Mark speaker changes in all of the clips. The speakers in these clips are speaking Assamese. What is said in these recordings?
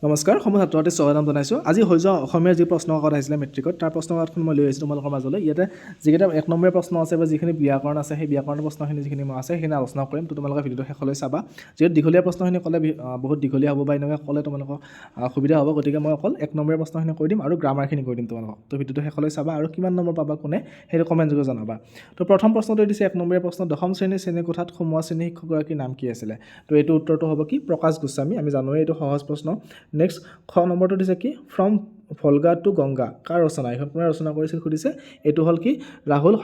Speaker 1: নমস্কাৰ সময় ছাত্ৰছাত্ৰীক স্বাগতম জনাইছোঁ। আজি হৈ যোৱা অসমীয়াৰ যি প্ৰশ্নকাকত আহিছিলে মেট্ৰিকত তাৰ প্ৰশ্নকাকতখন মই লৈ আহিছোঁ তোমালোকৰ মাজলৈ। ইয়াতে যিকেইটা 1 নম্বৰীয়া প্ৰশ্ন আছে বা যিখিনি ব্যাকৰণ আছে সেই ব্যাকৰণৰ প্ৰশ্নখিনি যিখিনি মই আছে সেইখিনি আলোচনা কৰিম। তো তোমালোকে ভিডিঅ'টো শেষলৈ চাবা। যিহেতু দীঘলীয়া প্ৰশ্নখিনি ক'লে বহুত দীঘলীয়া হ'ব বা এনেকৈ ক'লে তোমালোকৰ সুবিধা হ'ব, গতিকে মই অকল 1 নম্বৰীয়া প্ৰশ্নখিনি কৈ দিম আৰু গ্ৰামাৰখিনি কৈ দিম তোমালোকক। তো ভিডিঅ'টো শেষলৈ চাবা আৰু কিমান নম্বৰ পাবা কোনে সেইটো কমেণ্ট যোগে জনাবা। তো প্ৰথম প্ৰশ্নটো দিছে 1 নম্বৰীয়া প্ৰশ্ন, দশম শ্ৰেণীৰ শ্ৰেণীকোঠাত সোমোৱা শ্ৰেণী শিক্ষকগৰাকীৰ নাম কি আছিলে? তো এইটো উত্তৰটো হ'ব কি? প্ৰকাশ গোস্বামী। আমি জানোৱেই এইটো সহজ প্ৰশ্ন। নেক্সট খ নম্বৰটো দিছে কি? ফ্ৰম ভলগা টু গংগা কাৰ ৰচনা? এইখন কোনে ৰচনা কৰিছিল সুধিছে। এইটো হ'ল কি? ৰাহুল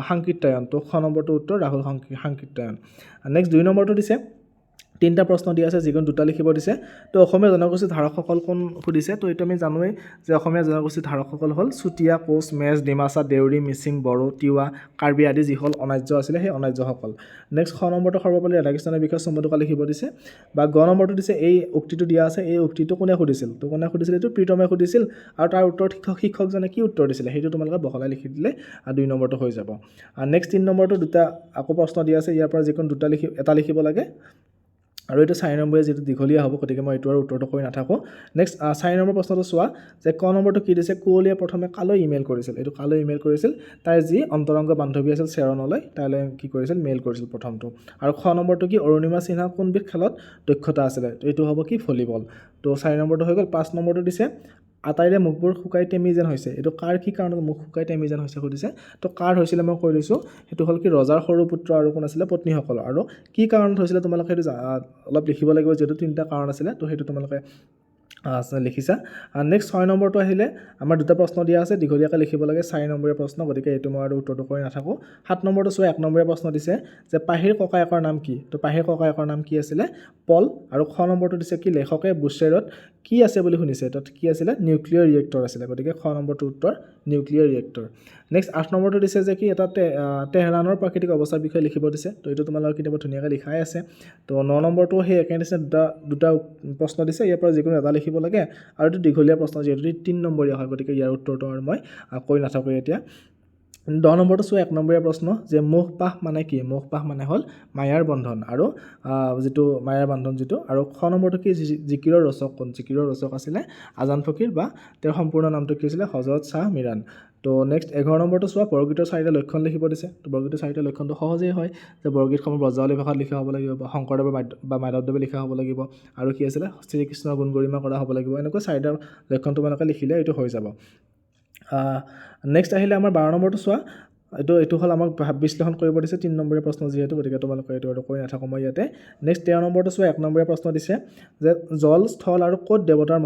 Speaker 1: সাংকৃত্যায়ন। তো খ নম্বৰটো উত্তৰ ৰাহুল সাংকৃত্যায়ন। নেক্সট 2 নম্বৰটো দিছে 3টা প্ৰশ্ন দিয়া আছে, যিকোনো 2টা লিখিব দিছে। তো অসমীয়া জনগোষ্ঠীৰ ধাৰকসকল কোন সুধিছে। তো এইটো আমি জানোৱেই যে অসমীয়া জনগোষ্ঠীৰ ধাৰকসকল হ'ল চুতীয়া, কোচ, মেচ, ডিমাচা, দেউৰী, মিচিং, বড়ো, তিৱা, কাৰ্বি আদি যিসকল অনাৰ্য আছিলে সেই অনাৰ্যসকল। নেক্সট খ নম্বৰটো সৰ্বপল্লী ৰাধাকৃষ্ণনৰ বিষয়ে চমুটোকা লিখিব দিছে। বা গ নম্বৰটো দিছে এই উক্তিটো দিয়া আছে, এই উক্তিটো কোনে সুধিছিল? তো কোনে সুধিছিল? এইটো প্ৰীতমে সুধিছিল। আৰু তাৰ উত্তৰত শিক্ষকজনে কি উত্তৰ দিছিলে সেইটো তোমালোকে বহলাই লিখি দিলে 2 নম্বৰটো হৈ যাব। নেক্সট 3 নম্বৰটো 2টা আকৌ প্ৰশ্ন দিয়া আছে, ইয়াৰ পৰা যিকোনো 2টা এটা লিখিব লাগে। আৰু এইটো 4 নম্বৰীয়া যিটো দীঘলীয়া হ'ব, গতিকে মই এইটো আৰু উত্তৰটো কৰি নাথাকোঁ। নেক্সট 4 নম্বৰ প্ৰশ্নটো চোৱা যে ক নম্বৰটো কি দিছে? কুঁৱলীয়ে প্ৰথমে কালৈ ইমেইল কৰিছিল? এইটো কালৈ ইমেইল কৰিছিল? তাইৰ যি অন্তৰংগ বান্ধৱী আছিল চেৰণলৈ, তাইলৈ কি কৰিছিল? মেইল কৰিছিল প্ৰথমটো। আৰু খ নম্বৰটো কি? অৰুণিমা সিনহা কোনবিধ খেলত দক্ষতা আছিলে? তো এইটো হ'ব কি? ভলীবল। তো 4 নম্বৰটো হৈ গ'ল। 5 নম্বৰটো দিছে আটাইৰে মুখবোৰ শুকাই টেমি যেন হৈছে। এইটো কাৰ কি কাৰণত মুখ শুকাই টেমি যেন হৈছে সুধিছে। তো কাৰ হৈছিলে মই কৈ দিছোঁ, সেইটো হ'ল কি? ৰজাৰ সৰু পুত্ৰ আৰু কোন আছিলে? পত্নীসকলৰ। আৰু কি কাৰণত হৈছিলে তোমালোকে সেইটো অলপ লিখিব লাগিব, যিহেতু 3টা কাৰণ আছিলে। তো সেইটো তোমালোকে লিখিছা। নেক্সট 6 নম্বৰটো আহিলে আমাৰ 2টা প্ৰশ্ন দিয়া আছে, দীঘলীয়াকৈ লিখিব লাগে, 4 নম্বৰীয়া প্ৰশ্ন, গতিকে এইটো মই আৰু উত্তৰটো কৰি নাথাকোঁ। 7 নম্বৰটো চোৱা 1 নম্বৰীয়া প্ৰশ্ন দিছে যে পাহিৰ ককায়েকৰ নাম কি? তো পাহিৰ ককায়েকৰ নাম কি আছিলে? পল। আৰু খ নম্বৰটো দিছে কি? লেখকে বুশ্বেৰত কি আছে বুলি শুনিছে? তাত কি আছিলে? নিউক্লিয়াৰ ৰিয়েক্টৰ আছিলে, গতিকে খ নম্বৰটো উত্তৰ নিউক্লিয়াৰ ৰিয়েক্টৰ। নেক্সট 8 নম্বৰটো দিছে যে কি? এটা তেহৰানৰ প্ৰাকৃতিক অৱস্থাৰ বিষয়ে লিখিব দিছে। তো এইটো তোমালোকৰ কিতাপত ধুনীয়াকৈ লিখাই আছে। তো 9 নম্বৰটো সেই একে নিচিনা দুটা প্ৰশ্ন দিছে, ইয়াৰ পৰা যিকোনো এটা লিখিব লাগে। আৰু এইটো দীঘলীয়া প্ৰশ্ন, যিহেতু 3 নম্বৰীয়া হয়, গতিকে ইয়াৰ উত্তৰটো আৰু মই কৈ নাথাকোঁ এতিয়া। 10 নম্বৰটো চোৱা 1 নম্বৰীয়া প্ৰশ্ন যে মোহ পাশ মানে কি? মোহ পাশ মানে হ'ল মায়াৰ বন্ধন, আৰু যিটো মায়াৰ বন্ধন যিটো। আৰু খ নম্বৰটো কি? জিকিৰৰ ৰচক কোন? জিকিৰৰ ৰচক আছিলে আজান ফকীৰ, বা তেওঁৰ সম্পূৰ্ণ নামটো কি আছিলে? হজৰত শ্বাহ মিৰাণ। তো নেক্সট 11 নম্বৰটো চোৱা বৰগীতৰ 4টা লক্ষণ লিখিব দিছে। তো বৰগীতৰ 4টা লক্ষণটো সহজেই হয় যে বৰগীতসমূহ ব্ৰজাৱলী ভাষাত লিখা হ'ব লাগিব, বা শংকৰদেৱে বা মাধৱদেৱে লিখা হ'ব লাগিব, আৰু কি আছিলে? শ্ৰীকৃষ্ণৰ গুণ গৰিমা কৰা হ'ব লাগিব। এনেকৈ 4টা লক্ষণ তোমালোকে লিখিলে এইটো হৈ যাব। নেক্সট আহিলে আমাৰ 12 নম্বৰটো চোৱা, এইটো হ'ল আমাক ভাৱ বিশ্লেষণ কৰিব দিছে 3 নম্বৰীয়া প্ৰশ্ন যিহেতু, গতিকে তোমালোকে এইটো আৰু কৰি নাথাকোঁ মই ইয়াতে। নেক্সট 13 নম্বৰটো চোৱা 1 নম্বৰীয়া প্ৰশ্ন দিছে যে জল, স্থল আৰু ক'ত দেৱতাৰ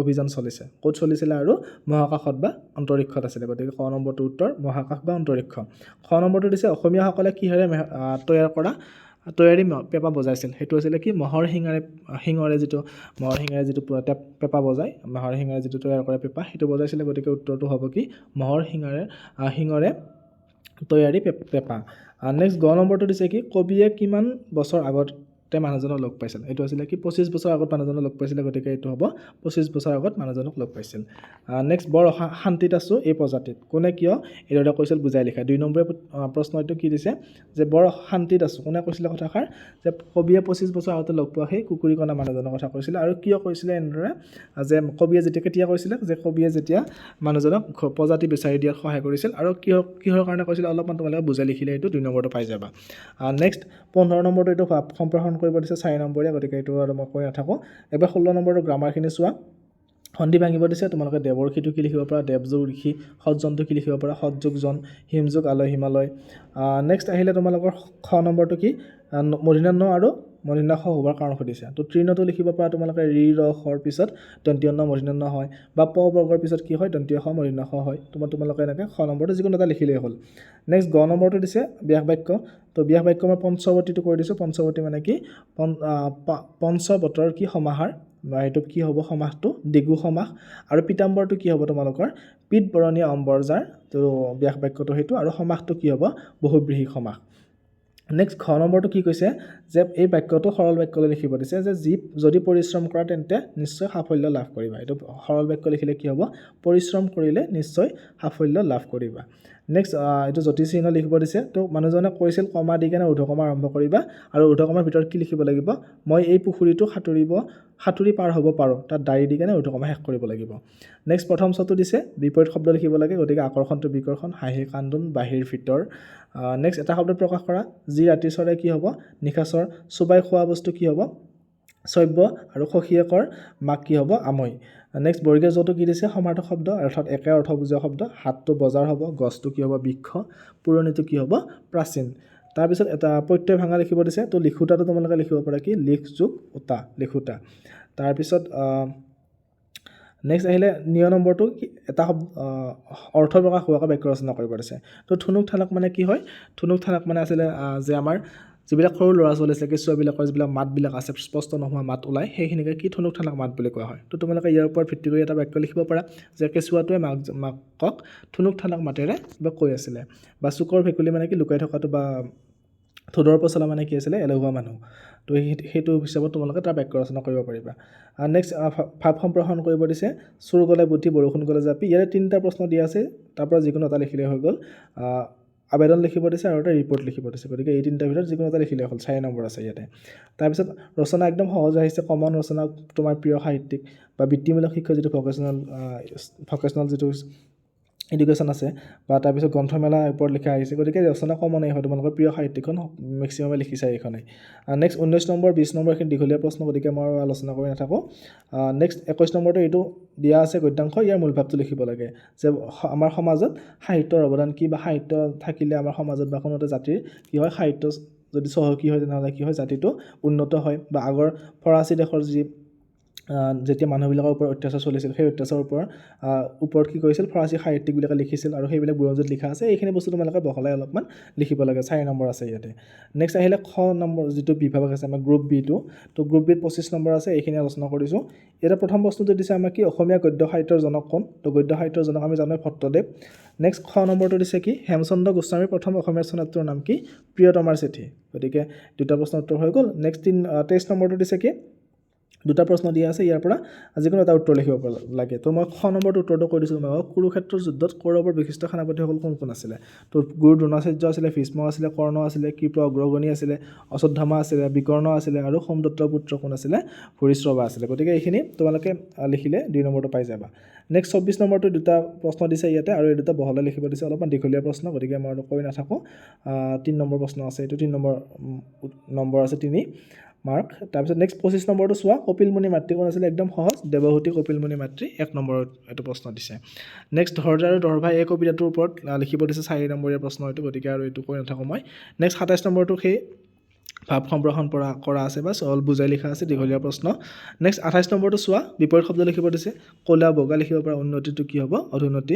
Speaker 1: অভিযান চলিছে? ক'ত চলিছিলে? আৰু মহাকাশত বা অন্তৰীক্ষত আছিলে, গতিকে ক নম্বৰটো উত্তৰ মহাকাশ বা অন্তৰীক্ষ। খ নম্বৰটো দিছে অসমীয়াসকলে কিহেৰে তৈয়াৰী পেঁপা বজাইছিল? সেইটো আছিলে কি? মহৰ শিঙৰে যিটো পেঁপা বজায়, মহৰ শিঙেৰে যিটো তৈয়াৰ কৰে পেঁপা, সেইটো বজাইছিলে, গতিকে উত্তৰটো হ'ব কি? মহৰ শিঙৰে তৈয়াৰী পেঁপা। নেক্সট গ নম্বৰটো দিছে কি? কবিয়ে কিমান বছৰ আগতে মানুহজনক লগ পাইছিল? এইটো আছিলে কি? 25 বছৰ আগত মানুহজনক লগ পাইছিলে, গতিকে এইটো হ'ব 25 বছৰ আগত মানুহজনক লগ পাইছিল। নেক্সট বৰ শান্তিত আছোঁ এই প্ৰজাতিত কোনে কিয় এইদৰে কৈছিল বুজাই লিখা। 2 নম্বৰীয়া প্ৰশ্ন এইটো কি দিছে যে বৰ শান্তিত আছোঁ কোনে কৈছিলে কথাষাৰ? যে কবিয়ে 25 বছৰ আগতে লগ পোৱা সেই কুকুৰীকণা মানুহজনৰ কথা কৈছিলে। আৰু কিয় কৈছিলে এনেদৰে? যে কবিয়ে কেতিয়া কৈছিলে? যে কবিয়ে যেতিয়া মানুহজনক প্ৰজাতি বিচাৰি দিয়াত সহায় কৰিছিল। আৰু কিহৰ কাৰণে কৈছিলে অলপমান তোমালোকে বুজাই লিখিলে এইটো 2 নম্বৰটো পাই যাবা। নেক্সট 15 নম্বৰটো এইটো সম্প্ৰসাৰণ কৰিব দিছে 4 নম্বৰীয়া, গতিকে এইটো আৰু মই কৈ নাথাকোঁ। এবাৰ 16 নম্বৰটো গ্ৰামাৰখিনি চোৱা। সন্ধি ভাঙিব দিছে, তোমালোকে দেৱৰ্ষিটো কি লিখিব পাৰা? দেৱযোগ ঋষি। সৎজনটো কি লিখিব পাৰা? সৎযোগ জন। হিমযোগ আলয় হিমালয়। নেক্সট আহিলে তোমালোকৰ খ নম্বৰটো কি? মূৰ্ধন্য আৰু মূৰ্ধন্য ষ হোৱাৰ কাৰণ সুধিছে। তো তৃণটো লিখিব পাৰা তোমালোকে ঋ ৰ খৰ পিছত দন্ত্য ন মূৰ্ধন্য হয়, বা প বৰ্গৰ পিছত কি হয়? দন্ত্য খ মূৰ্ধন্য খ হয়। তোমালোকে এনেকৈ খ নম্বৰটো যিকোনো এটা লিখিলেই হ'ল। নেক্সট গ নম্বৰটো দিছে ব্যাস বাক্য। তো ব্যাস বাক্য মই পঞ্চৱতীটো কৈ দিছোঁ। পঞ্চৱতী মানে কি? পঞ্চবতৰ কি সমাহাৰ? এইটো কি হ'ব সমাসটো? দ্বিগু সমাস। আৰু পীতাম্বৰটো কি হ'ব তোমালোকৰ? পীত বৰণীয়া অম্বৰজাৰ। তো ব্যাস বাক্যটো সেইটো, আৰু সমাসটো কি হ'ব? বহুব্ৰীহি সমাস। নেক্সট ঘ নম্বৰটো কি কৈছে? যে এই বাক্যটো সৰল বাক্যলৈ লিখিব দিছে, যে যদি পৰিশ্ৰম কৰা তেন্তে নিশ্চয় সাফল্য লাভ কৰিবা। এইটো সৰল বাক্য লিখিলে কি হ'ব? পৰিশ্ৰম কৰিলে নিশ্চয় সাফল্য লাভ কৰিবা। নেক্সট এইটো জ্যোতিষচিহ্ন লিখিব দিছে তো মানুহজনে কৈছিল কমা দি কেনে ঊৰ্ধ্বকমা আৰম্ভ কৰিবা আৰু ঊৰ্ধ্বকমাৰ ভিতৰত কি লিখিব লাগিব মই এই পুখুৰীটো সাঁতুৰি পাৰ হ'ব পাৰোঁ তাত দাৰি দি কেনে ঊৰ্ধ্বকমা শেষ কৰিব লাগিব নেক্সট প্ৰথম চটো দিছে বিপৰীত শব্দ লিখিব লাগে গতিকে আকৰ্ষণটো বিকৰ্ষণ হাঁহি কান্দোন বাহিৰ ভিতৰ নেক্সট এটা শব্দ প্ৰকাশ কৰা যি ৰাতি চৰে কি হ'ব নিশাচৰ চুবাই খোৱা বস্তু কি হ'ব চব্য আৰু সখীয়েকৰ মাক কি হ'ব আমৈ নেক্সট বৰ্গীয় যটো কি দিছে সমাৰ্থক শব্দ অৰ্থাৎ একে অৰ্থ বুজোৱা শব্দ হাতটো বজাৰ হ'ব গছটো কি হ'ব বৃক্ষ পুৰণিটো কি হ'ব প্ৰাচীন তাৰপিছত এটা প্ৰত্যয় ভাঙা লিখিব দিছে তো লিখোতাটো তোমালোকে লিখিব পাৰা কি লিখ যোগ উতা লিখোতা তাৰপিছত নেক্সট আহিলে নিয় নম্বৰটো এটা অৰ্থ প্ৰকাশ হোৱাকৈ বাক্য ৰচনা কৰিব দিছে তো থুনুক থানক মানে কি হয় থুনুক থানক মানে আছিলে যে আমাৰ যিবিলাক সৰু ল'ৰা ছোৱালী আছে কেঁচুৱাবিলাকৰ যিবিলাক মাতবিলাক আছে স্পষ্ট নোহোৱা মাত ওলায় সেইখিনিকে কি থুনুক থানক মাত বুলি কোৱা হয় তো তোমালোকে ইয়াৰ ওপৰত ভিত্তি কৰি এটা বাক্য লিখিব পাৰা যে কেঁচুৱাটোৱে মাকক থুনুক থানক মাতেৰে কিবা কৈ আছিলে বা চুকৰ ভেকুলি মানে কি লুকাই থকাটো বা থোদৰ পচলা মানে কি আছিলে এলেহুৱা মানুহ তো সেইটো হিচাপত তোমালোকে তাৰ বাক্য ৰচনা কৰিব পাৰিবা নেক্সট ভাৱ সম্প্ৰসাৰণ কৰিব দিছে চুৰ গ'লে বুদ্ধি বৰষুণ গ'লে জাপি ইয়াৰে তিনিটা প্ৰশ্ন দিয়া আছে তাৰ পৰা যিকোনো এটা লিখিলে হৈ গ'ল আবেদন লিখিব দিছে আৰু এটা ৰিপৰ্ট লিখিব দিছে গতিকে এই তিনিটাৰ ভিতৰত যিকোনো এটা লিখিলে হ'ল 4 নম্বৰ আছে ইয়াতে তাৰপিছত ৰচনা একদম সহজ আহিছে কমন ৰচনা তোমাৰ প্ৰিয় সাহিত্যিক বা বৃত্তিমূলক শিক্ষা যিটো ভকেশ্যনেল যিটো এডুকেশ্যন আছে বা তাৰপিছত গ্ৰন্থমেলাৰ ওপৰত লিখা আহিছে গতিকে ৰচনা কমনেই হয় তোমালোকৰ প্ৰিয় সাহিত্যিকখন মেক্সিমামে লিখিছে এইখনেই নেক্সট 19 নম্বৰ 20 নম্বৰ এইখিনি দীঘলীয়া প্ৰশ্ন গতিকে মই আলোচনা কৰি নাথাকোঁ নেক্সট 21 নম্বৰটো এইটো দিয়া আছে গদ্যাংশ ইয়াৰ মূল ভাৱটো লিখিব লাগে যে আমাৰ সমাজত সাহিত্যৰ অৱদান কি বা সাহিত্য থাকিলে আমাৰ সমাজত বা কোনো এটা জাতিৰ কি হয় সাহিত্য যদি চহকী হয় তেনেহ'লে কি হয় জাতিটো উন্নত হয় বা আগৰ ফৰাচী দেশৰ যি যেতিয়া মানুহবিলাকৰ ওপৰত অত্যাচাৰ চলিছিল সেই অত্যাচাৰৰ ওপৰত কি কৰিছিল ফৰাচী সাহিত্যিকবিলাকে লিখিছিল আৰু সেইবিলাক বুৰঞ্জীত লিখা আছে এইখিনি বস্তু তোমালোকে বহলাই অলপমান লিখিব লাগে 4 নম্বৰ আছে ইয়াতে নেক্সট আহিলে খ নম্বৰ যিটো বিভাগ আছে আমাৰ গ্ৰুপ বিটো তো গ্ৰুপ বিত 25 নম্বৰ আছে এইখিনি আলোচনা কৰিছোঁ ইয়াতে প্ৰথম প্ৰশ্নটো দিছে আমাৰ কি অসমীয়া গদ্য সাহিত্যৰ জনক কোন তো গদ্য সাহিত্যৰ জনক আমি জানো ভট্টদেৱ নেক্সট খ নম্বৰটো দিছে কি হেমচন্দ্ৰ গোস্বামীৰ প্ৰথম অসমীয়া চনেটৰ নাম কি প্ৰিয়তমাৰ চিঠি গতিকে দুটা প্ৰশ্ন উত্তৰ হৈ গ'ল নেক্সট 23 নম্বৰটো দিছে কি দুটা প্ৰশ্ন দিয়া আছে ইয়াৰ পৰা যিকোনো এটা উত্তৰ লিখিব লাগে তো মই খ নম্বৰটো উত্তৰটো কৈ দিছোঁ তোমাক কুৰুক্ষেত্ৰৰ যুদ্ধত কৌৰৱৰ বিশিষ্ট সেনাপতিসকল কোন আছিলে তো গুৰু দ্ৰোণাচাৰ্য আছিলে ভীষ্ম আছিলে কৰ্ণ আছিলে কৃপ অগ্ৰগণী আছিলে অশ্বত্থামা আছিলে বিকৰ্ণ আছিলে আৰু সোমদত্তৰ পুত্ৰ কোন আছিলে ভূৰিশ্ৰৱা আছিলে গতিকে এইখিনি তোমালোকে লিখিলে 2 নম্বৰটো পাই যাবা নেক্সট 24 নম্বৰটো দুটা প্ৰশ্ন দিছে ইয়াতে আৰু এই দুটা বহলাই লিখিব দিছে অলপমান দীঘলীয়া প্ৰশ্ন গতিকে মই আৰু কৈ নাথাকোঁ 3 নম্বৰ প্ৰশ্ন আছে এইটো 3 নম্বৰ আছে 3 মাৰ্ক তাৰপিছত নেক্সট 25 নম্বৰটো চোৱা কপিলমুনি মাতৃ কোন আছিলে একদম সহজ দেৱহূতি কপিলমুনি মাতৃ 1 নম্বৰত এইটো প্ৰশ্ন দিছে নেক্সট ধৈৰ্য আৰু দৰভাই এই কবিতাটোৰ ওপৰত লিখিব দিছে 4 নম্বৰীয়া প্ৰশ্ন এইটো গতিকে আৰু এইটো কৈ নাথাকোঁ মই নেক্সট 27 নম্বৰটো সেই ভাৱ সম্প্ৰসাৰণ কৰা আছে বা চল বুজাই লিখা আছে দীঘলীয়া প্ৰশ্ন নেক্সট 28 নম্বৰটো চোৱা বিপৰীত শব্দ লিখিব দিছে ক'লা বগা লিখিব পৰা উন্নতিটো কি হ'ব অধুন্নতি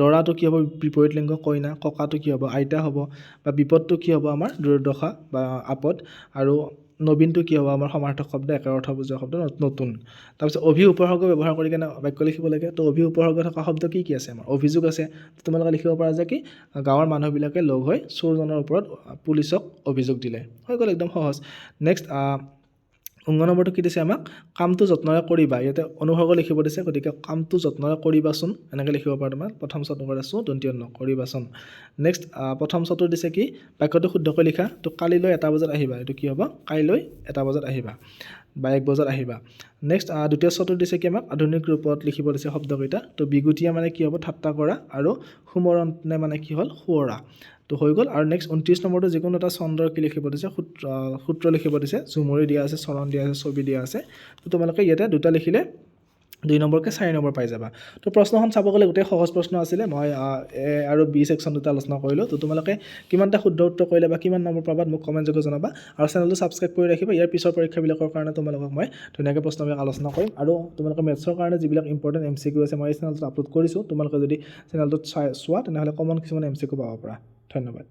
Speaker 1: দৰাটো কি হ'ব বিপৰীত লিংগ কইনা ককাটো কি হ'ব আইতা হ'ব বা বিপদটো কি হ'ব আমাৰ দুৰ্দশা বা আপদ আৰু নবীনটো কি হ'ব আমাৰ সমাৰ্থক শব্দ একে অৰ্থ বুজোৱা শব্দ নতুন তাৰপিছত উপসৰ্গ ব্যৱহাৰ কৰি কেনে বাক্য লিখিব লাগে তো উপসৰ্গ থকা শব্দ কি আছে আমাৰ অভিযোগ আছে তোমালোকে লিখিব পাৰা যে কি গাঁৱৰ মানুহবিলাকে লগ হৈ চোৰজনৰ ওপৰত পুলিচক অভিযোগ দিলে হৈ গ'ল একদম সহজ নেক্সট 19 নম্বৰটো কি দিছে আমাক কামটো যত্নৰে কৰিবা ইয়াতে অনুসৰ্গ লিখিব দিছে গতিকে কামটো যত্নৰে কৰিবাচোন এনেকৈ লিখিব পাৰা তোমাৰ প্ৰথম চতুৰ আছোঁ দন্তীয় ন কৰিবাচোন নেক্সট প্ৰথম চতুৰ দিছে কি বাক্যটো শুদ্ধকৈ লিখা তো কালিলৈ 1 বজাত আহিবা এইটো কি হ'ব কাইলৈ 1 বজাত আহিবা বা 1 বজাত আহিবা নেক্সট দ্বিতীয় চতুৰ দিছে কি আমাক আধুনিক ৰূপত লিখিব দিছে শব্দকেইটা তো বিগুটিয়া মানে কি হ'ব ঠাট্টা কৰা আৰু সুমৰণে মানে কি হ'ল শুৱৰা তো হৈ গ'ল আৰু নেক্সট 29 নম্বৰটো যিকোনো এটা ছন্দৰ কি লিখিব দিছে সূত্ৰ লিখিব দিছে ঝুমুৰি দিয়া আছে চৰণ দিয়া আছে ছবি দিয়া আছে তো তোমালোকে ইয়াতে দুটা লিখিলে 2 নম্বৰকে 4 নম্বৰ পাই যাবা তো প্ৰশ্নখন চাব গ'লে গোটেই সহজ প্ৰশ্ন আছিলে মই এ আৰু বি সেকশন দুটা আলোচনা কৰিলোঁ তো তোমালোকে কিমানটা শুদ্ধ উত্তৰ কৰিলে বা কিমান নম্বৰ পাবা মোক কমেণ্ট যোগে জনাবা আৰু চেনেলটো ছাবস্ক্ৰাইব কৰি ৰাখিবা ইয়াৰ পিছৰ পৰীক্ষাবিলাকৰ কাৰণে তোমালোকক মই ধুনীয়াকৈ প্ৰশ্নবিলাক আলোচনা কৰিম আৰু তোমালোকে মেথছৰ কাৰণে যিবিলাক ইম্পৰ্টেণ্ট MCQ আছে মই এই চেনেলটোত আপলোড কৰিছোঁ তোমালোকে যদি চেনেলটোত চোৱা তেনেহ'লে কমন কিছুমান MCQ পাব পাৰা ধন্যবাদ